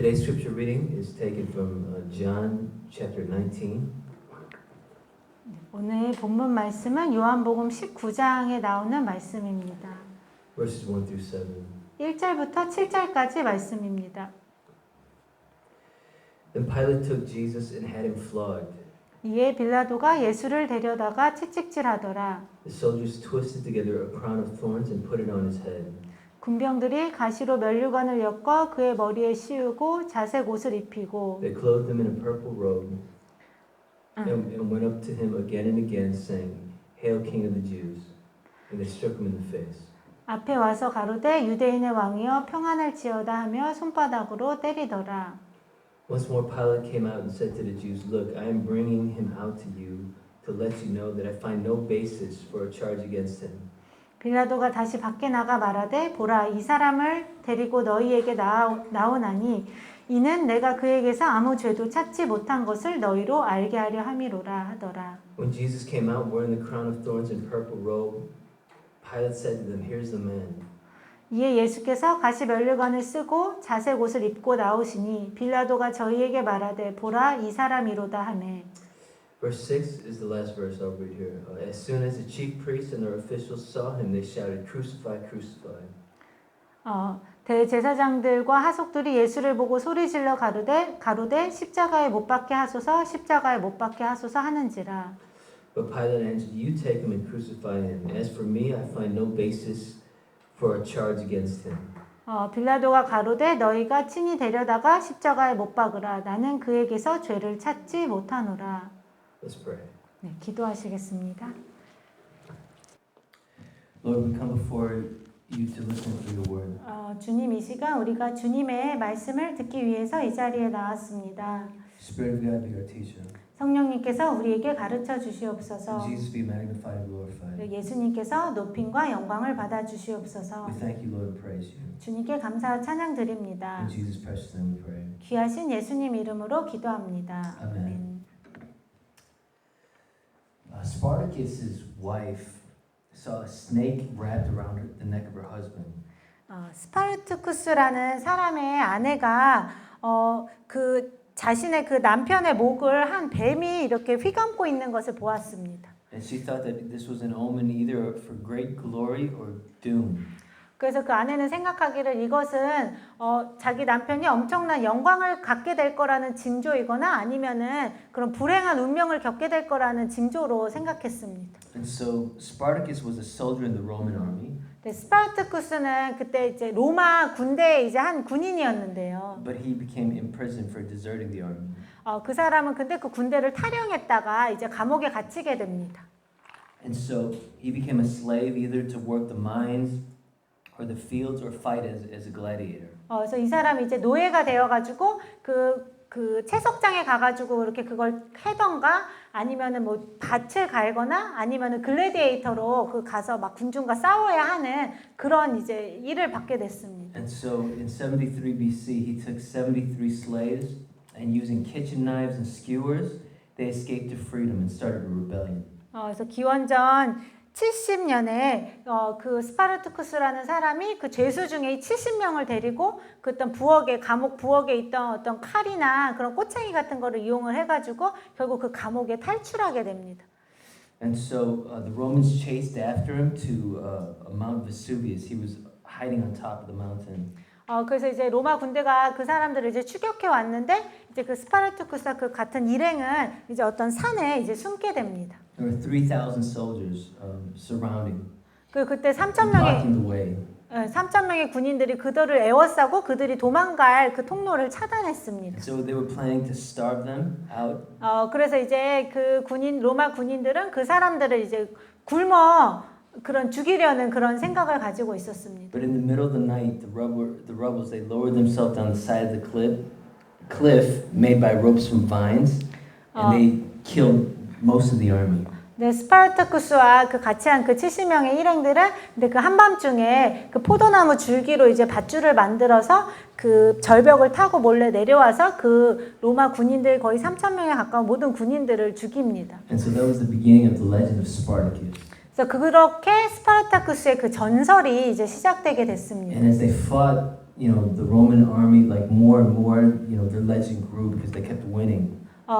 Today's scripture reading is taken from John chapter 19. 오늘 본문 말씀은 요한복음 19장에 나오는 말씀입니다. Verses 1 through 7. 1절부터 7절까지 말씀입니다. Then Pilate took Jesus and had him flogged. 이에 빌라도가 예수를 데려다가 채찍질하더라. The soldiers twisted together a crown of thorns and put it on his head. 군병들이 가시로 면류관을 엮어 그의 머리에 씌우고 자색 옷을 입히고 They clothed him in a purple robe and went up to him again and again, saying, Hail, King of the Jews! And they struck him in the face. 앞에 와서 가로되 유대인의 왕이여 평안을 지어다 하며 손바닥으로 때리더라. Once more Pilate came out and said to the Jews, Look, I am bringing him out to you to let you know that I find no basis for a charge against him. 빌라도가 다시 밖에 나가 말하되 보라 이 사람을 데리고 너희에게 나오나니 이는 내가 그에게서 아무 죄도 찾지 못한 것을 너희로 알게 하려 함이로라 하더라. When Jesus came out wearing the crown of thorns and purple robe, Pilate said to them, Here's the man. 이에 예수께서 가시 면류관을 쓰고 자색 옷을 입고 나오시니 빌라도가 저희에게 말하되 보라 이 사람이로다 하매. Verse 6 is the last verse I'll read here. As soon as the chief priests and their officials saw him, they shouted, Crucify, crucify. 대제사장들과 하속들이 예수를 보고 소리질러 가로되 십자가에 못 박게 하소서 십자가에 못 박게 하소서 하는지라. But Pilate answered, You take him and crucify him. As for me, I find no basis for a charge against him. 빌라도가 가로되 너희가 친히 데려다가 십자가에 못 박으라. 나는 그에게서 죄를 찾지 못하노라. Let's pray. 네, 기도하시겠습니다. Lord, we come before you to listen to your word. 주님 이 시간 우리가 주님의 말씀을 듣기 위해서 이 자리에 나왔습니다. Spirit of God, be our teacher. 성령님께서 우리에게 가르쳐 주시옵소서. Jesus, be magnified and glorified. 예수님께서 높임과 영광을 받아 주시옵소서. We thank you, Lord, and praise you. 주님께 감사와 찬양 드립니다. In Jesus' precious name we pray. 귀하신 예수님 이름으로 기도합니다. 아멘. Spartacus's wife saw a snake wrapped around the neck of her husband. 스파르투쿠스라는 사람의 아내가 그 자신의 그 남편의 목을 한 뱀이 이렇게 휘감고 있는 것을 보았습니다. And she thought that this was an omen either for great glory or doom. 그래서 그 아내는 생각하기를 이것은 자기 남편이 엄청난 영광을 갖게 될 거라는 징조이거나 아니면은 그런 불행한 운명을 겪게 될 거라는 징조로 생각했습니다. And so Spartacus was a soldier in the Roman army. 네, 스파르투쿠스는 그때 이제 로마 군대의 이제 한 군인이었는데요. But he became imprisoned for deserting the army. 그 사람은 근데 그 군대를 탈영했다가 이제 감옥에 갇히게 됩니다. And so he became a slave either to work the mines or the fields or fight as a gladiator. 그래서 이 사람이 이제 노예가 되어가지고 그 채석장에 가가지고 이렇게 그걸 해던가 아니면은 뭐 밭을 갈거나 아니면은 글래디에이터로 그 가서 막 군중과 싸워야 하는 그런 이제 일을 받게 됐습니다. And so in 73 BC he took 73 slaves and using kitchen knives and skewers they escaped to freedom and started a rebellion. 그래서 기원전 70년에 그 스파르투쿠스라는 사람이 그 죄수 중에 70명을 데리고 그 어떤 감옥 부엌에 있던 어떤 칼이나 그런 꼬챙이 같은 거를 이용을 해가지고 결국 그 감옥에 탈출하게 됩니다. And so the Romans chased after him to Mount Vesuvius. He was hiding on top of the mountain. 그래서 이제 로마 군대가 그 사람들을 이제 추격해 왔는데 이제 그 스파르투쿠스와 그 같은 일행은 이제 어떤 산에 이제 숨게 됩니다. There were 3,000 soldiers surrounding, 그때 blocking the way. 3,000명의 군인들이 그들을 에워싸고 그들이 도망갈 그 통로를 차단했습니다. So they were planning to starve them out. 그래서 이제 그 로마 군인들은 그 사람들을 이제 굶어 그런 죽이려는 그런 생각을 가지고 있었습니다. But in the middle of the night, the rebels they lowered themselves down the side of the cliff made by ropes from vines, and they killed most of the army. 네, 스파르타쿠스와 그 같이 한 그 70명의 일행들은 근데 그 한밤중에 그 포도나무 줄기로 이제 밧줄을 만들어서 그 절벽을 타고 몰래 내려와서 그 로마 군인들 거의 3,000명에 가까운 모든 군인들을 죽입니다. And so that was the beginning of the legend of Spartacus. 그래서 그렇게 스파르타쿠스의 그 전설이 이제 시작되게 됐습니다. And as they fought, the Roman army, like more and more, their legend grew because they kept winning.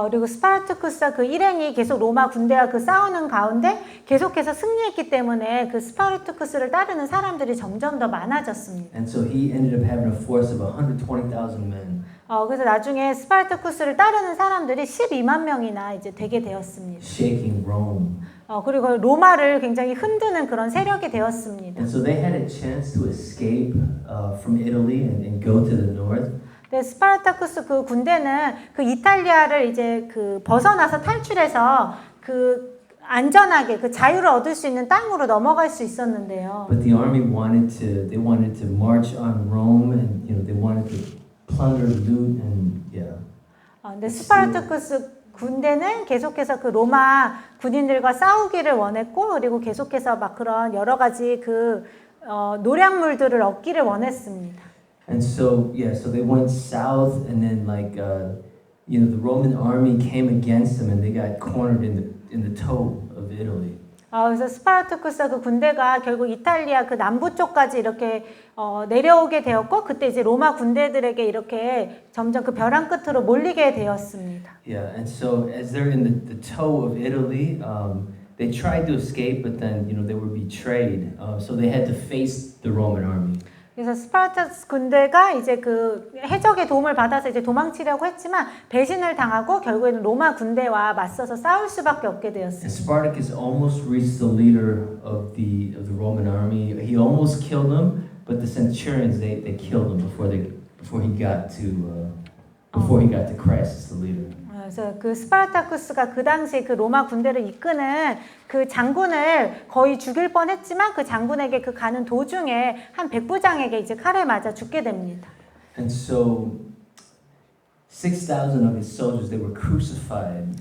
그리고 스파르타쿠스와 그 일행이 계속 로마 군대와 그 싸우는 가운데 계속해서 승리했기 때문에 그 스파르타쿠스를 따르는 사람들이 점점 더 많아졌습니다. And so he ended up having a force of 120,000 men. 그래서 나중에 스파르타쿠스를 따르는 사람들이 12만 명이나 이제 되게 되었습니다. Shaking Rome. 그리고 로마를 굉장히 흔드는 그런 세력이 되었습니다. And so they had a chance to escape from Italy and go to the north. 네, 스파르타쿠스 그 군대는 그 이탈리아를 이제 그 벗어나서 탈출해서 그 안전하게 그 자유를 얻을 수 있는 땅으로 넘어갈 수 있었는데요. But the army they wanted to march on Rome, and they wanted to plunder, loot, and yeah. 근데 스파르타쿠스 군대는 계속해서 그 로마 군인들과 싸우기를 원했고, 그리고 계속해서 막 그런 여러 가지 그 노략물들을 얻기를 원했습니다. And so so they went south, and then the Roman army came against them, and they got cornered in the toe of Italy. 그래서 스파르타쿠스 그 군대가 결국 이탈리아 그 남부 쪽까지 이렇게 내려오게 되었고, 그때 이제 로마 군대들에게 이렇게 점점 그 벼랑 끝으로 몰리게 되었습니다. Yeah, and so as they're in the toe of Italy, they tried to escape, but then they were betrayed, so they had to face the Roman army. 그래서 스파르타쿠스 군대가 이제 그 해적의 도움을 받아서 이제 도망치려고 했지만 배신을 당하고 결국에는 로마 군대와 맞서서 싸울 수밖에 없게 되었습니다. And Spartacus almost reached the leader of the Roman army. He almost killed him, but the centurions they killed him before he got to Crassus, the leader. 그래서 그 스파르타쿠스가 그 당시 그 로마 군대를 이끄는 그 장군을 거의 죽일 뻔했지만 그 장군에게 그 가는 도중에 한 백부장에게 이제 칼에 맞아 죽게 됩니다. And so 6,000 of his soldiers they were crucified,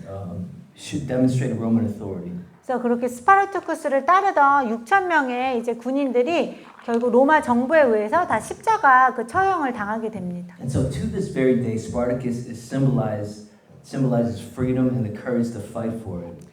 demonstrated Roman authority. 그래서 그렇게 스파르타쿠스를 따르던 6천 명의 이제 군인들이 결국 로마 정부에 의해서 다 십자가 그 처형을 당하게 됩니다. And so to this very day, Spartacus is symbolizes freedom and the courage to fight for it.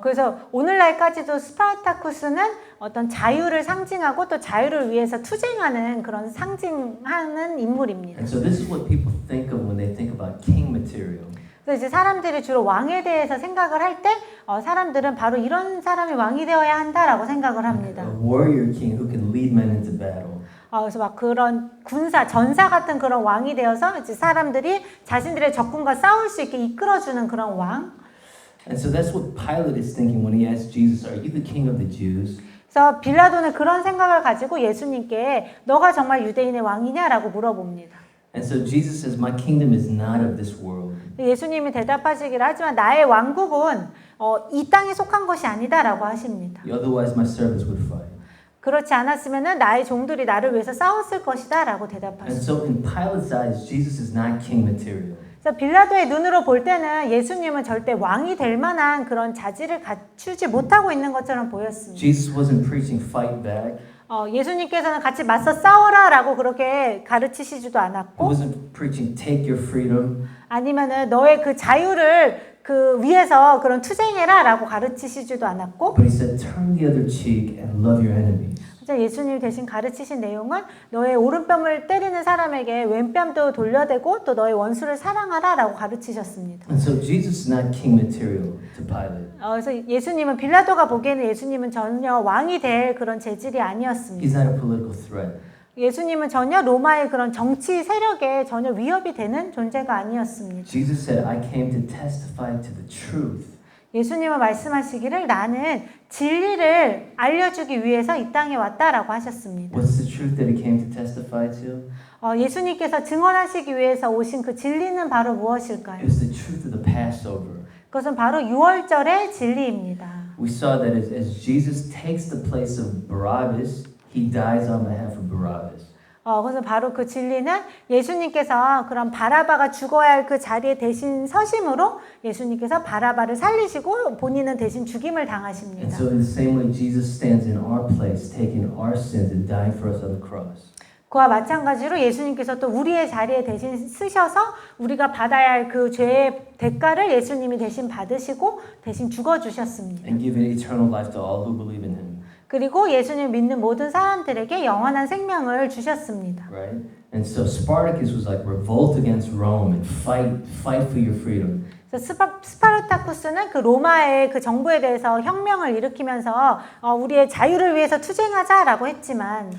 그래서 오늘날까지도 스파르타쿠스는 어떤 자유를 상징하고 또 자유를 위해서 투쟁하는 그런 상징하는 인물입니다. And so this is what people think of when they think about king material. 그래서 이제 사람들이 주로 왕에 대해서 생각을 할 때 사람들은 바로 이런 사람이 왕이 되어야 한다라고 생각을 합니다. A warrior king who can lead men into battle. 그래서 막 그런 전사 같은 그런 왕이 되어서 이제 사람들이 자신들의 적군과 싸울 수 있게 이끌어주는 그런 왕. And so that's what Pilate is thinking when he asked Jesus, "Are you the king of the Jews?" 그래서 빌라도는 그런 생각을 가지고 예수님께 너가 정말 유대인의 왕이냐라고 물어봅니다. And so Jesus says, "My kingdom is not of this world." 예수님이 대답하시기를 하지만 나의 왕국은 이 땅에 속한 것이 아니다라고 하십니다. Otherwise, my servants would fight. 그렇지 않았으면은 나의 종들이 나를 위해서 싸웠을 것이다라고 And 대답하십니다. so in Pilate's eyes, Jesus is not king material. 그래서 빌라도의 눈으로 볼 때는 예수님은 절대 왕이 될 만한 그런 자질을 갖추지 못하고 있는 것처럼 보였습니다. Jesus wasn't preaching fight back. 예수님께서는 같이 맞서 싸워라라고 그렇게 가르치시지도 He 않았고, wasn't preaching take your freedom. 아니면은 너의 그 자유를 그 위해서 그런 투쟁해라라고 가르치시지도 않았고, But he said, turn the other cheek and love your enemies. 예수님 대신 가르치신 내용은 너의 오른뺨을 때리는 사람에게 왼뺨도 돌려대고 또 너의 원수를 사랑하라라고 가르치셨습니다. And so Jesus is not king material to Pilate. 그래서 예수님은 빌라도가 보기에는 예수님은 전혀 왕이 될 그런 재질이 아니었습니다. He's not a political threat. 예수님은 전혀 로마의 그런 정치 세력에 전혀 위협이 되는 존재가 아니었습니다. Jesus said, I came to testify to the truth. 예수님은 말씀하시기를 나는 진리를 알려주기 위해서 이 땅에 왔다라고 하셨습니다. What's the truth that he came to testify to? 예수님께서 증언하시기 위해서 오신 그 진리는 바로 무엇일까요? It was the truth of the Passover. 그것은 바로 유월절의 진리입니다. We saw that as Jesus takes the place of Barabbas, he dies on behalf of Barabbas. 그래서 바로 그 진리는 예수님께서 그런 바라바가 죽어야 할 그 자리에 대신 서심으로 예수님께서 바라바를 살리시고 본인은 대신 죽임을 당하십니다. And so in the same way, Jesus stands in our place, taking our sins and dying for us on the cross. 그와 마찬가지로 예수님께서 또 우리의 자리에 대신 쓰셔서 우리가 받아야 할 그 죄의 대가를 예수님이 대신 받으시고 대신 죽어주셨습니다. And given eternal life to all who believe in him. 그리고 예수님 믿는 모든 사람들에게 영원한 생명을 주셨습니다. Right? And so Spartacus was like revolt against Rome and fight for your freedom. 그래서 스파르타쿠스는 그 로마의 그 정부에 대해서 혁명을 일으키면서 우리의 자유를 위해서 투쟁하자라고 했지만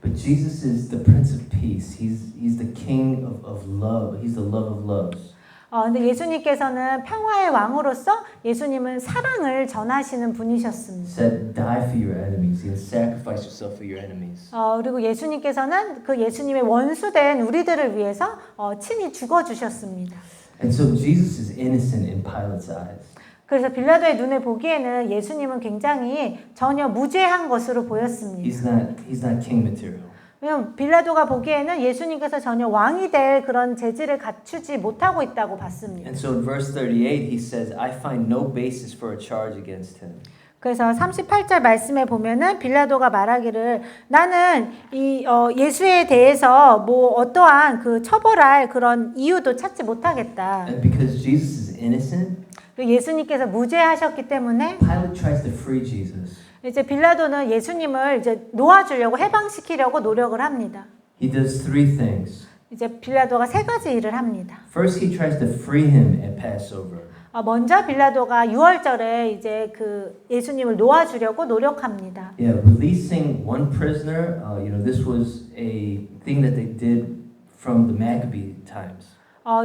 But Jesus is the Prince of Peace. He's the King of love. He's the love of loves. 근데 예수님께서는 평화의 왕으로서 예수님은 사랑을 전하시는 분이셨습니다. Said, die for your enemies and sacrifice yourself for your enemies. 그리고 예수님께서는 그 예수님의 원수된 우리들을 위해서 친히 죽어주셨습니다. And so Jesus is innocent in Pilate's eyes. 그래서 빌라도의 눈에 보기에는 예수님은 굉장히 전혀 무죄한 것으로 보였습니다. He's not king material. 왜냐하면 빌라도가 보기에는 예수님께서 전혀 왕이 될 그런 재질을 갖추지 못하고 있다고 봤습니다. And so in verse 38 he says, I find no basis for a charge against him. 그래서 38절 말씀에 보면은 빌라도가 말하기를 나는 이 예수에 대해서 뭐 어떠한 그 처벌할 그런 이유도 찾지 못하겠다. And because Jesus is innocent, 예수님께서 무죄하셨기 때문에 Pilate tries to free Jesus. 이제 빌라도는 예수님을 이제 놓아주려고 해방시키려고 노력을 합니다. He does three things. 이제 빌라도가 세 가지 일을 합니다. First, he tries to free him at Passover. 먼저 빌라도가 유월절에 이제 그 예수님을 놓아주려고 노력합니다. Yeah, releasing one prisoner. This was a thing that they did from the Maccabee times.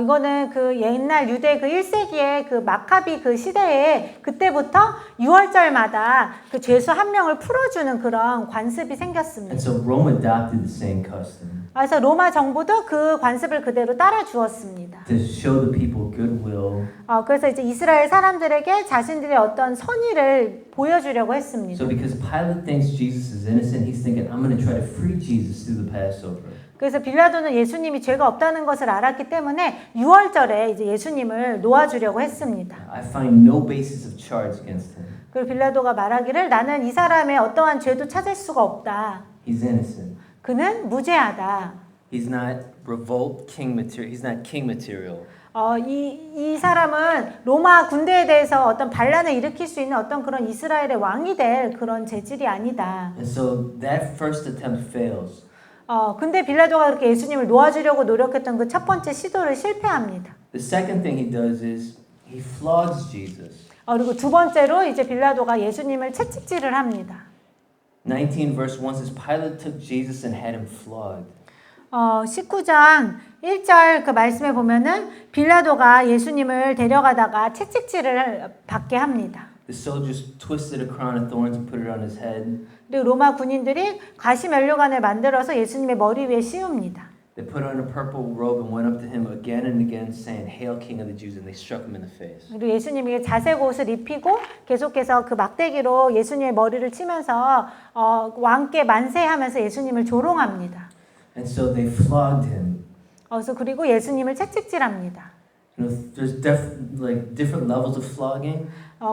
이거는 그 옛날 유대 그 1세기의 그 마카비 그 시대에 그때부터 6월절마다 그 죄수 한 명을 풀어주는 그런 관습이 생겼습니다. And so Rome adopted the same custom. 그래서 로마 정부도 그 관습을 그대로 따라 주었습니다. To show the people goodwill. 그래서 이제 이스라엘 사람들에게 자신들의 어떤 선의를 보여주려고 했습니다. So because Pilate thinks Jesus is innocent, he's thinking, I'm going to try to free Jesus through the Passover. 그래서 빌라도는 예수님이 죄가 없다는 것을 알았기 때문에 6월절에 이제 예수님을 놓아주려고 했습니다. I find no basis of charge against him. 그리고 빌라도가 말하기를 나는 이 사람의 어떠한 죄도 찾을 수가 없다. He's innocent. 그는 무죄하다. He's not revolt king material. He's not king material. 이 사람은 로마 군대에 대해서 어떤 반란을 일으킬 수 있는 어떤 그런 이스라엘의 왕이 될 그런 재질이 아니다. And so that first attempt fails. 근데 빌라도가 그렇게 예수님을 놓아주려고 노력했던 그 첫 번째 시도를 실패합니다. The second thing he does is he flogs Jesus. 그리고 두 번째로 이제 빌라도가 예수님을 채찍질을 합니다. 19 verse 1 says Pilate took Jesus and had him flogged. 19장 1절 그 말씀에 보면은 빌라도가 예수님을 데려가다가 채찍질을 받게 합니다. The soldiers twisted a crown of thorns and put it on his head. 그리고 로마 군인들이 가시 면류관을 만들어서 예수님의 머리 위에 씌웁니다. They put on a purple robe and went up to him again and again, saying, "Hail, King of the Jews!" And they struck him in the face. 그리고 예수님에게 자색 옷을 입히고 계속해서 그 막대기로 예수님의 머리를 치면서 왕께 만세하면서 예수님을 조롱합니다. And so they flogged him. 그래서 그리고 예수님을 채찍질합니다. There's different levels of flogging.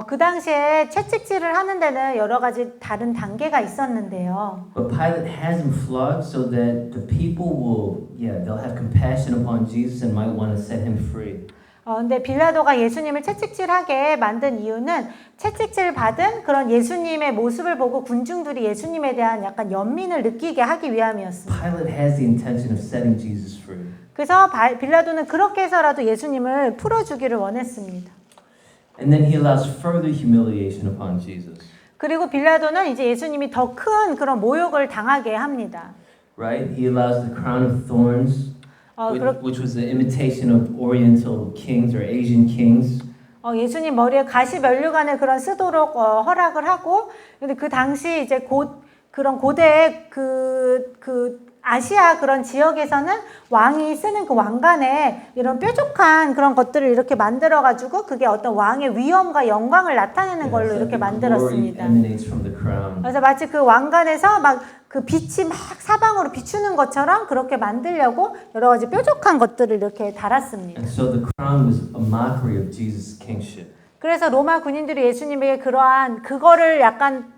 그 당시에 채찍질을 하는 데는 여러 가지 다른 단계가 있었는데요. But Pilate has him flogged so that the people they'll have compassion upon Jesus and might want to set him free. 근데 빌라도가 예수님을 채찍질하게 만든 이유는 채찍질 받은 그런 예수님의 모습을 보고 군중들이 예수님에 대한 약간 연민을 느끼게 하기 위함이었습니다. Pilate has the intention of setting Jesus free. 그래서 빌라도는 그렇게 해서라도 예수님을 풀어주기를 원했습니다. And then he allows further humiliation upon Jesus. 그리고 빌라도는 이제 예수님이 더 큰 그런 모욕을 당하게 합니다. Right? He allows the crown of thorns, which was the imitation of Oriental kings or Asian kings. 예수님 머리에 가시 면류관을 그런 쓰도록 허락을 하고, 근데 그 당시 이제 그런 고대의 그 아시아 그런 지역에서는 왕이 쓰는 그 왕관에 이런 뾰족한 그런 것들을 이렇게 만들어가지고 그게 어떤 왕의 위엄과 영광을 나타내는 걸로 이렇게 만들었습니다. 그래서 마치 그 왕관에서 막 그 빛이 막 사방으로 비추는 것처럼 그렇게 만들려고 여러 가지 뾰족한 것들을 이렇게 달았습니다. And so the crown was a mockery of Jesus' kingship. 그래서 로마 군인들이 예수님에게 그러한 그거를 약간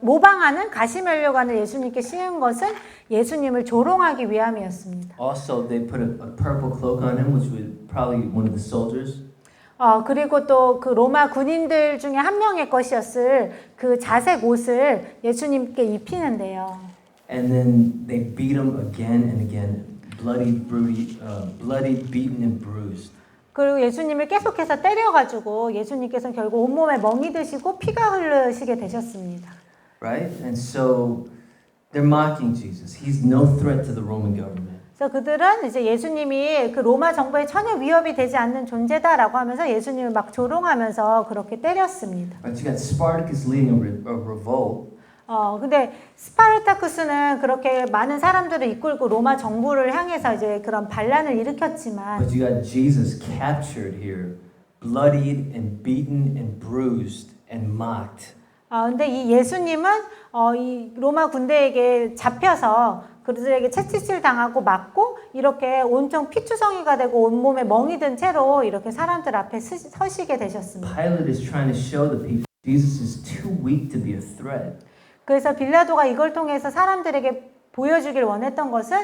모방하는 가시면류관을 예수님께 씌운 것은 예수님을 조롱하기 위함이었습니다. Also, they put a purple cloak on him, which was probably one of the soldiers. 그리고 또 그 로마 군인들 중에 한 명의 것이었을 그 자색 옷을 예수님께 입히는데요. and then they beat him again and again, bloodied, beaten, and bruised. 그리고 예수님을 계속해서 때려가지고 예수님께서는 결국 온몸에 멍이 드시고 피가 흐르시게 되셨습니다. Right? And so they're mocking Jesus. He's no threat to the Roman government. 그래서 그들은 이제 예수님이 그 로마 정부에 전혀 위협이 되지 않는 존재다라고 하면서 예수님을 막 조롱하면서 그렇게 때렸습니다. But you got Spartacus leading a revolt. 근데 스파르타쿠스는 그렇게 많은 사람들을 이끌고 로마 정부를 향해서 이제 그런 반란을 일으켰지만 But you got Jesus captured here, bloodied and beaten and bruised and mocked. 근데 이 예수님은 이 로마 군대에게 잡혀서 그들에게 채찍질 당하고 맞고 이렇게 온통 피투성이가 되고 온몸에 멍이 든 채로 이렇게 사람들 앞에 서시게 되셨습니다. Pilate is trying to show the people Jesus is too weak to be a threat. 그래서 빌라도가 이걸 통해서 사람들에게 보여주길 원했던 것은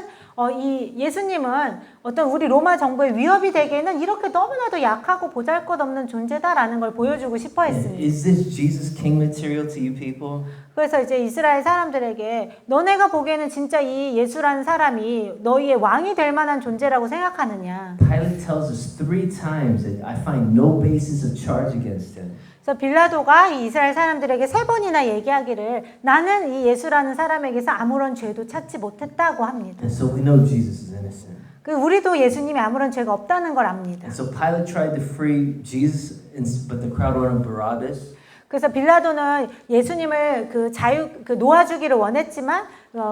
이 예수님은 어떤 우리 로마 정부의 위협이 되기에는 이렇게 너무나도 약하고 보잘것없는 존재다라는 걸 보여주고 싶어 했습니다. Is this Jesus king material to you people? 그래서 이제 이스라엘 사람들에게 너네가 보기에는 진짜 이 예수라는 사람이 너희의 왕이 될 만한 존재라고 생각하느냐. Pilate tells us 3 times that I find no basis of charge against him. 그래서 빌라도가 이 이스라엘 사람들에게 3번이나 얘기하기를 나는 이 예수라는 사람에게서 아무런 죄도 찾지 못했다고 합니다. And so we know Jesus is innocent. 우리도 예수님이 아무런 죄가 없다는 걸 압니다. And so Pilate tried to free Jesus, but the crowd wanted Barabbas. 그래서 빌라도는 예수님을 놓아주기를 원했지만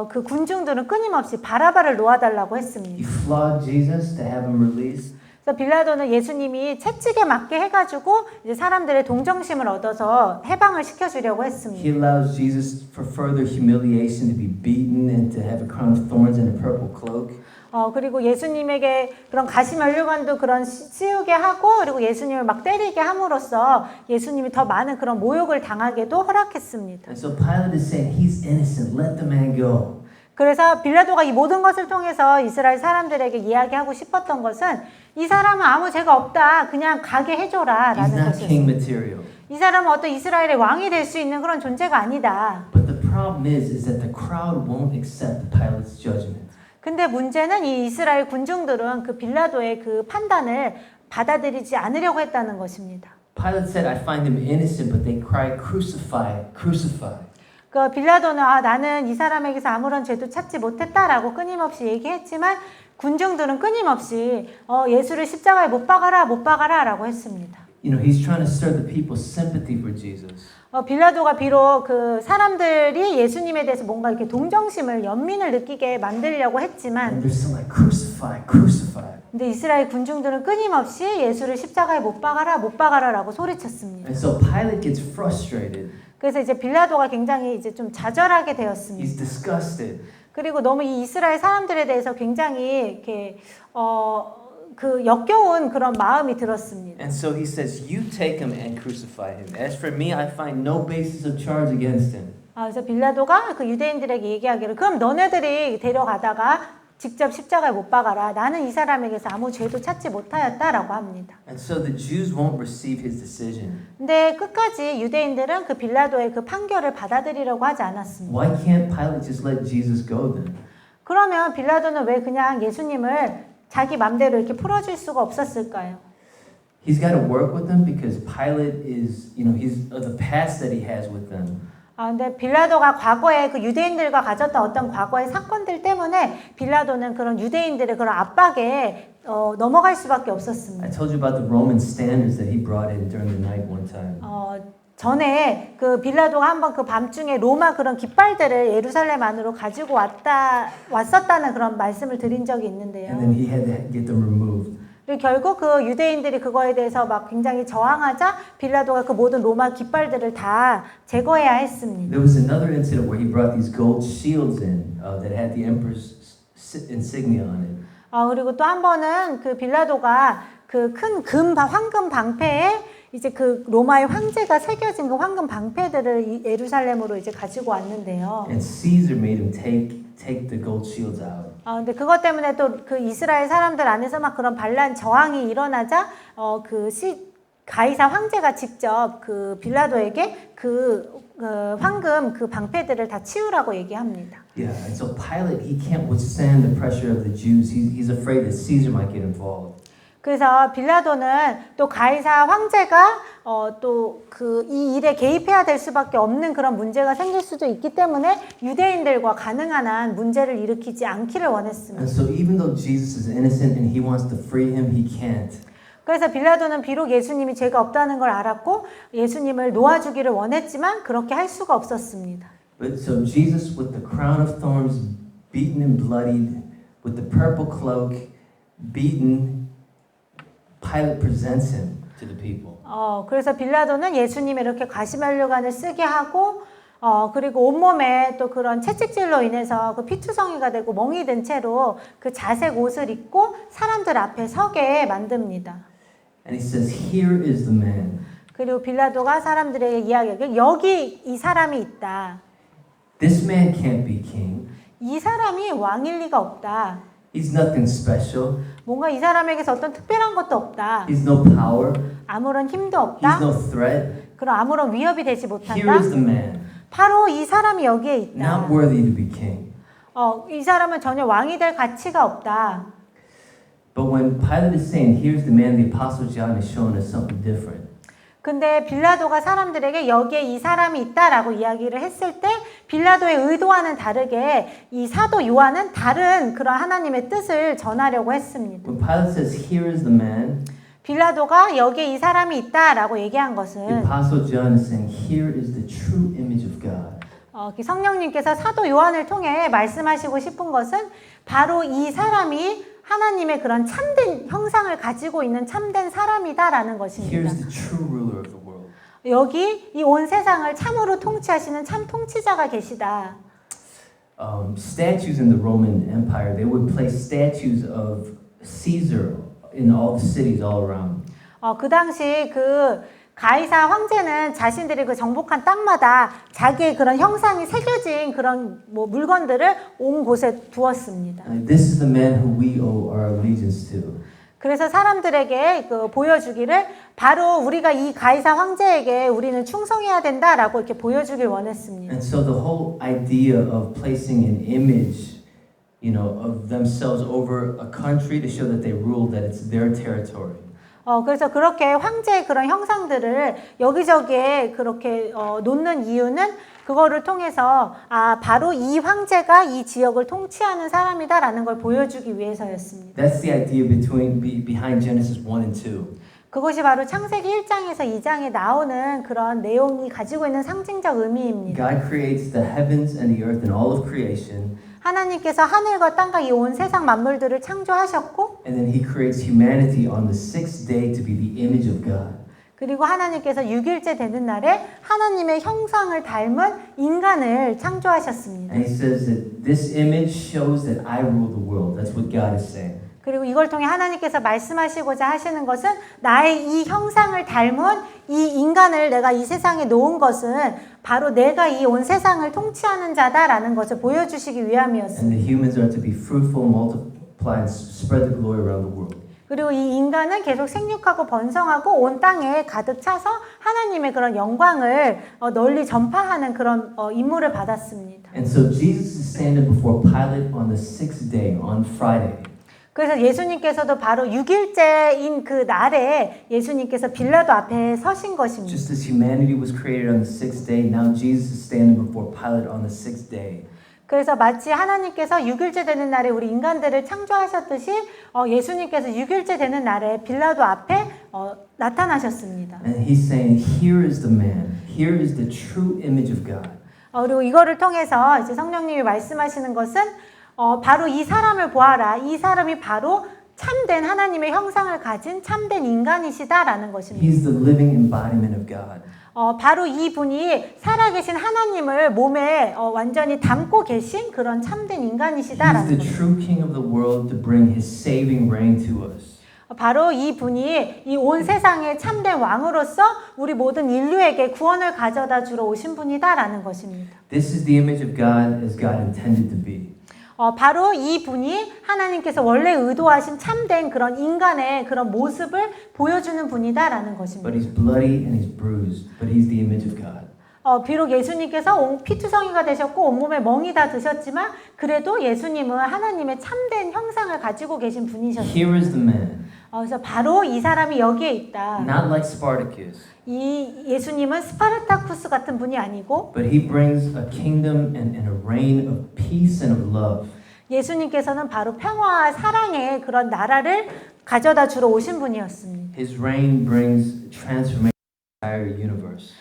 그 군중들은 끊임없이 바라바를 놓아달라고 했습니다. He flogged Jesus to have him released. 그래서 빌라도는 예수님이 채찍에 맞게 해가지고 이제 사람들의 동정심을 얻어서 해방을 시켜주려고 했습니다. He allows Jesus for further humiliation to be beaten and to have a crown of thorns and a purple cloak. 그리고 예수님에게 그런 가시면류관도 그런 씌우게 하고 그리고 예수님을 막 때리게 함으로써 예수님이 더 많은 그런 모욕을 당하게도 허락했습니다. And so Pilate is saying he's innocent. Let the man go. 그래서 빌라도가 이 모든 것을 통해서 이스라엘 사람들에게 이야기하고 싶었던 것은 이 사람은 아무 죄가 없다. 그냥 가게 해줘라. He's 라는 not king 것이었습니다. material. 이 사람은 어떤 이스라엘의 왕이 될 수 있는 그런 존재가 아니다. But the problem is that the crowd won't accept Pilate's judgment. 근데 문제는 이 이스라엘 군중들은 그 빌라도의 그 판단을 받아들이지 않으려고 했다는 것입니다. Pilate said, I find him innocent, but they cry, crucify, crucify. 그 빌라도는 나는 이 사람에게서 아무런 죄도 찾지 못했다라고 끊임없이 얘기했지만 군중들은 끊임없이 예수를 십자가에 못 박아라라고 했습니다. You know, he's trying to stir the people's sympathy for Jesus. 빌라도가 비록 그 사람들이 예수님에 대해서 뭔가 이렇게 동정심을 연민을 느끼게 만들려고 했지만 And they're still like, crucify, crucify. 근데 이스라엘 군중들은 끊임없이 예수를 십자가에 못 박아라라고 소리쳤습니다. And so Pilate gets frustrated. 그래서 이제 빌라도가 굉장히 이제 좀 좌절하게 되었습니다. He's disgusted. 그리고 너무 이 이스라엘 사람들에 대해서 굉장히 이렇게 그 역겨운 그런 마음이 들었습니다. And so he says, you take him and crucify him. As for me, I find no basis of charge against him. 그래서 빌라도가 그 유대인들에게 얘기하기를 그럼 너네들이 데려가다가 직접 십자가에 못 박아라. 나는 이 사람에게서 아무 죄도 찾지 못하였다라고 합니다. And so the Jews won't receive his decision. 근데 끝까지 유대인들은 그 빌라도의 그 판결을 받아들이려고 하지 않았습니다. Why can't Pilate just let Jesus go then? 그러면 빌라도는 왜 그냥 예수님을 자기 맘대로 이렇게 풀어줄 수가 없었을까요? He's got to work with them because Pilate is, you know, he's the past that he has with them. 근데 빌라도가 과거에 그 유대인들과 가졌던 어떤 과거의 사건들 때문에 빌라도는 그런 유대인들의 그런 압박에 넘어갈 수밖에 없었습니다. I told you about the Roman standards that he brought in during the night one time. 전에 그 빌라도가 한번 그 밤중에 로마 그런 깃발들을 예루살렘 안으로 가지고 왔었다는 그런 말씀을 드린 적이 있는데요. And then he had to get them removed. 그리고 결국 그 유대인들이 그거에 대해서 막 굉장히 저항하자 빌라도가 그 모든 로마 깃발들을 다 제거해야 했습니다. There was another incident where he brought these gold shields in that had the emperor's insignia on it. 그리고 또 한 번은 그 빌라도가 그 큰 황금 방패에 이제 그 로마의 황제가 새겨진 그 황금 방패들을 예루살렘으로 이제 가지고 왔는데요. And Caesar made him take the gold shields out. 근데 그것 때문에 또 그 이스라엘 사람들 안에서 막 그런 반란 저항이 일어나자 가이사 황제가 직접 그 빌라도에게 그 황금 그 방패들을 다 치우라고 얘기합니다. Yeah, and so Pilate, he can't withstand the pressure of the Jews. He's afraid that Caesar might get involved. 그래서 빌라도는 또 가이사 황제가 또 그 이 일에 개입해야 될 수밖에 없는 그런 문제가 생길 수도 있기 때문에 유대인들과 가능한 한 문제를 일으키지 않기를 원했습니다. And so even though Jesus is innocent and he wants to free him, he can't. 그래서 빌라도는 비록 예수님이 죄가 없다는 걸 알았고 예수님을 놓아주기를 원했지만 그렇게 할 수가 없었습니다. But so Jesus with the crown of thorns, beaten and bloodied, with the purple cloak, beaten, Pilate presents him to the people. 그래서 빌라도는 예수님이 이렇게 가시면류관을 쓰게 하고 그리고 온몸에 또 그런 채찍질로 인해서 그 피투성이가 되고 멍이 든 채로 그 자색 옷을 입고 사람들 앞에 서게 만듭니다. And he says, "Here is the man." 그리고 빌라도가 사람들에게 이야기하길 여기 이 사람이 있다. This man can't be king. 이 사람이 왕일 리가 없다. He's nothing special. 뭔가 이 사람에게서 어떤 특별한 것도 없다. He's no power. 아무런 힘도 He's 없다. no threat. 그럼 아무런 위협이 되지 Here 못한다. is the man, 바로 이 사람이 여기에 있다. not worthy to be king. 이 사람은 전혀 왕이 될 가치가 없다. But when Pilate is saying, "Here's the man," the Apostle John is showing us something different. 근데 빌라도가 사람들에게 여기에 이 사람이 있다라고 이야기를 했을 때 빌라도의 의도와는 다르게 이 사도 요한은 다른 그런 하나님의 뜻을 전하려고 했습니다. When Pilate says, "Here is the man," 빌라도가 여기에 이 사람이 있다라고 얘기한 the 것은 Apostle John is saying, "Here is the true image of God." 성령님께서 사도 요한을 통해 말씀하시고 싶은 것은 바로 이 사람이 하나님의 그런 참된 형상을 가지고 있는 참된 사람이다라는 것입니다. Here's the true ruler of the world. 여기 이 온 세상을 참으로 통치하시는 참 통치자가 계시다. Statues in the Roman Empire, they would place statues of Caesar in all the cities all around. 그 당시 그 가이사 황제는 자신들이 그 정복한 땅마다 자기의 그런 형상이 새겨진 그런 뭐 물건들을 온 곳에 두었습니다. This is the man who we owe our allegiance to. 그래서 사람들에게 그 보여주기를 바로 우리가 이 가이사 황제에게 우리는 충성해야 된다라고 이렇게 보여주길 원했습니다. And so the whole idea of placing an image, of themselves over a country to show that they rule, that it's their territory. 그래서 그렇게 황제의 그런 형상들을 여기저기에 그렇게 놓는 이유는 그거를 통해서 바로 이 황제가 이 지역을 통치하는 사람이다라는 걸 보여주기 위해서였습니다. That's the idea behind Genesis 1 and 2. 그것이 바로 창세기 1장에서 2장에 나오는 그런 내용이 가지고 있는 상징적 의미입니다. God creates the heavens and the earth and all of creation. 하나님께서 하늘과 땅과 이 온 세상 만물들을 창조하셨고 And then he creates humanity on the sixth day to be the image of God. 그리고 하나님께서 6일째 되는 날에 하나님의 형상을 닮은 인간을 창조하셨습니다. And he says that this image shows that I rule the world. That's what God is saying. 그리고 이걸 통해 하나님께서 말씀하시고자 하시는 것은 나의 이 형상을 닮은 이 인간을 내가 이 세상에 놓은 것은 바로 내가 이 온 세상을 통치하는 자다라는 것을 보여주시기 위함이었습니다. And the humans are to be fruitful, multiply, and spread the glory around the world. 그리고 이 인간은 계속 생육하고 번성하고 온 땅에 가득 차서 하나님의 그런 영광을 널리 전파하는 그런 임무를 받았습니다. And so Jesus is standing before Pilate on the sixth day, on Friday. 그래서 예수님께서도 바로 6일째인 그 날에 예수님께서 빌라도 앞에 서신 것입니다. Just as humanity was created on the sixth day, now Jesus is standing before Pilate on the sixth day. 그래서 마치 하나님께서 6일째 되는 날에 우리 인간들을 창조하셨듯이 예수님께서 6일째 되는 날에 빌라도 앞에 나타나셨습니다. And he's saying, "Here is the man. Here is the true image of God." 그리고 이거를 통해서 이제 성령님이 말씀하시는 것은 바로 이 사람을 보아라. 이 사람이 바로 참된 하나님의 형상을 가진 참된 인간이시다라는 것입니다. He's the living embodiment of God. 바로 이 분이 살아계신 하나님을 몸에 완전히 담고 계신 그런 참된 He's 인간이시다라는 the 것입니다. true king of the world to bring his saving reign to us. 바로 이 분이 이 온 세상의 참된 왕으로서 우리 모든 인류에게 구원을 가져다 주러 오신 분이다라는 것입니다. This is the image of God as God intended to be. 바로 이 분이 하나님께서 원래 의도하신 참된 그런 인간의 그런 모습을 보여주는 분이다라는 것입니다. But he's bloody and he's bruised, but he's the image of God. 비록 예수님께서 피투성이가 되셨고 온몸에 멍이 다 드셨지만 그래도 예수님은 하나님의 참된 형상을 가지고 계신 분이셨습니다. Here is the man, 그래서 바로 이 사람이 여기에 있다. not like Spartacus, 이 예수님은 스파르타쿠스 같은 분이 아니고 but he brings a kingdom and a reign of peace and of love. 예수님께서는 바로 평화와 사랑의 그런 나라를 가져다 주러 오신 분이었습니다. His reign brings transformation to the entire universe.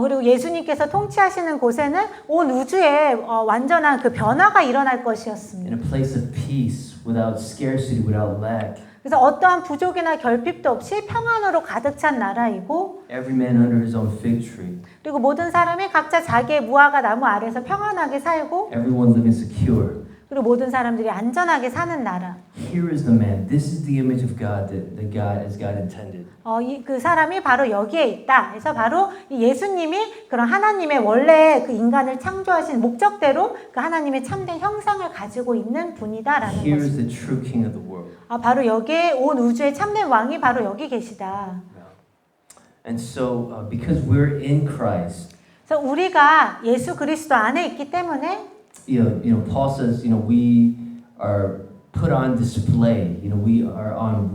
그리고 예수님께서 통치하시는 곳에는 온 우주에 완전한 그 변화가 일어날 것이었습니다. In a place of peace, without scarcity, without lack. 그래서 어떠한 부족이나 결핍도 없이 평안으로 가득 찬 나라이고 Every man under his own fig tree. 그리고 모든 사람이 각자 자기의 무화과 나무 아래서 평안하게 살고 Everyone living secure. 그리고 모든 사람들이 안전하게 사는 나라. Here is the man. This is the image of God that God as God intended. 그 사람이 바로 여기에 있다. 그래서 바로 이 예수님이 그런 하나님의 원래 그 인간을 창조하신 목적대로 그 하나님의 참된 형상을 가지고 있는 분이다라는 Here is 것입니다. the true king of the world. 바로 여기에 온 우주의 참된 왕이 바로 여기 계시다. And so, because we're in Christ, 그래서 우리가 예수 그리스도 안에 있기 때문에 Paul says, we are put on display. We are on,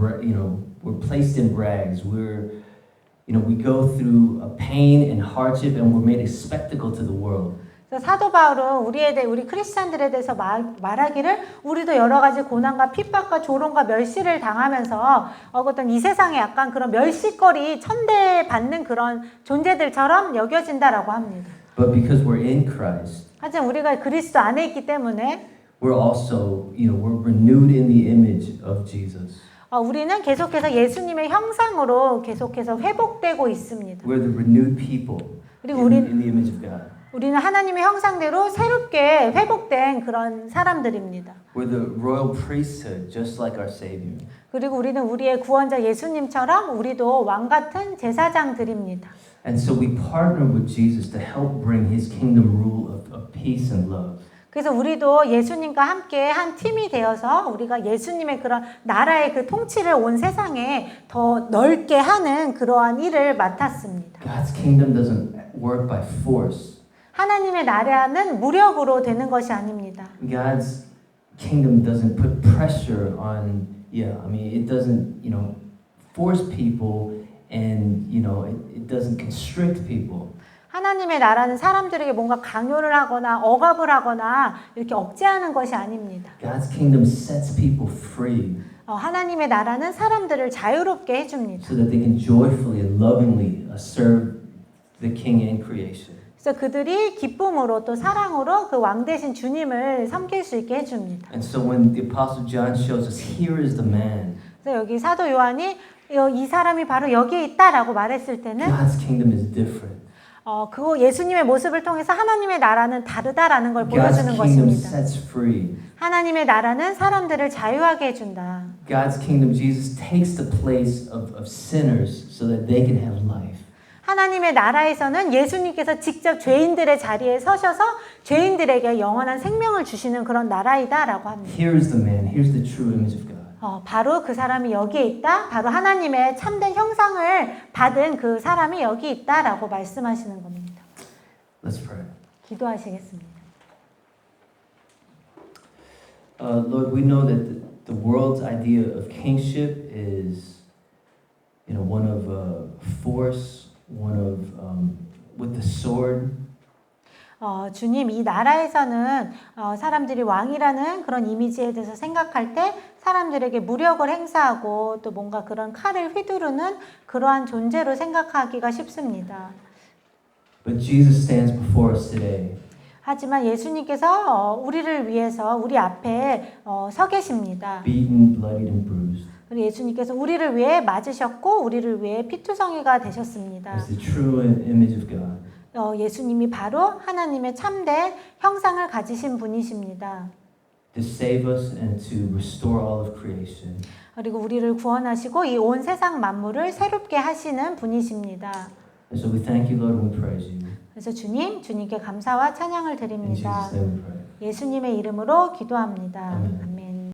we're placed in rags. We go through a pain and hardship, and we're made a spectacle to the world. 그래서 사도 바울은 우리 크리스찬들에 대해서 말하기를 우리도 여러 가지 고난과 핍박과 조롱과 멸시를 당하면서 어떤 이 세상에 약간 그런 멸시거리 천대받는 그런 존재들처럼 여겨진다라고 합니다. But because we're in Christ, 하지만 우리가 그리스도 안에 있기 때문에 we're also, we're renewed in the image of Jesus. 우리는 계속해서 예수님의 형상으로 계속해서 회복되고 있습니다. We're the renewed people 그리고 in the image of God. 우리는 하나님의 형상대로 새롭게 회복된 그런 사람들입니다. We're the royal priesthood, just like our Savior. 그리고 우리는 우리의 구원자 예수님처럼 우리도 왕 같은 제사장들입니다. And so we partner with Jesus to help bring His kingdom rule of peace and love. 그래서 우리도 예수님과 함께 한 팀이 되어서 우리가 예수님의 그런 나라의 그 통치를 온 세상에 더 넓게 하는 그러한 일을 맡았습니다. God's kingdom doesn't work by force. 하나님의 나라는 무력으로 되는 것이 아닙니다. God's kingdom doesn't put pressure on, it doesn't, force people and, it doesn't constrict people. 하나님의 나라는 사람들에게 뭔가 강요를 하거나 억압을 하거나 이렇게 억제하는 것이 아닙니다. God's kingdom sets people free 하나님의 나라는 사람들을 자유롭게 해줍니다. so that they can joyfully and lovingly serve the King in creation. 그래서 그들이 기쁨으로 또 사랑으로 그 왕 대신 주님을 섬길 수 있게 해줍니다. And so when the Apostle John shows us, here is the man, 그래서 여기 사도 요한이 이 사람이 바로 여기에 있다라고 말했을 때는 God's kingdom is different. 그 예수님의 모습을 통해서 하나님의 나라는 다르다라는 걸 God's 보여주는 kingdom 것입니다. sets free. 하나님의 나라는 사람들을 자유하게 해준다. God's kingdom, Jesus takes the place of sinners so that they can have life. 하나님의 나라에서는 예수님께서 직접 죄인들의 자리에 서셔서 죄인들에게 영원한 생명을 주시는 그런 나라이다라고 합니다. Here's the man, here's the true image of God. 바로 그 사람이 여기에 있다. 바로 하나님의 참된 형상을 받은 그 사람이 여기 있다라고 말씀하시는 겁니다. Let's pray. 기도하시겠습니다. Lord, we know that the world's idea of kingship is, one of force, one of with the sword. 주님, 이 나라에서는 사람들이 왕이라는 그런 이미지에 대해서 생각할 때 사람들에게 무력을 행사하고 또 뭔가 그런 칼을 휘두르는 그러한 존재로 생각하기가 쉽습니다. But Jesus stands before us today. 하지만 예수님께서 우리를 위해서 우리 앞에 서 계십니다. Beaten, bloodied, and bruised. 그리고 예수님께서 우리를 위해 맞으셨고 우리를 위해 피투성이가 되셨습니다. As the true image of God. 예수님이 바로 하나님의 참된 형상을 가지신 분이십니다. To save us and to restore all of creation. 그리고 우리를 구원하시고 이 온 세상 만물을 새롭게 하시는 분이십니다. And so we thank you, Lord, and we praise you. 그래서 주님께 감사와 찬양을 In 드립니다. Jesus' name we pray. 예수님의 이름으로 기도합니다. 아멘.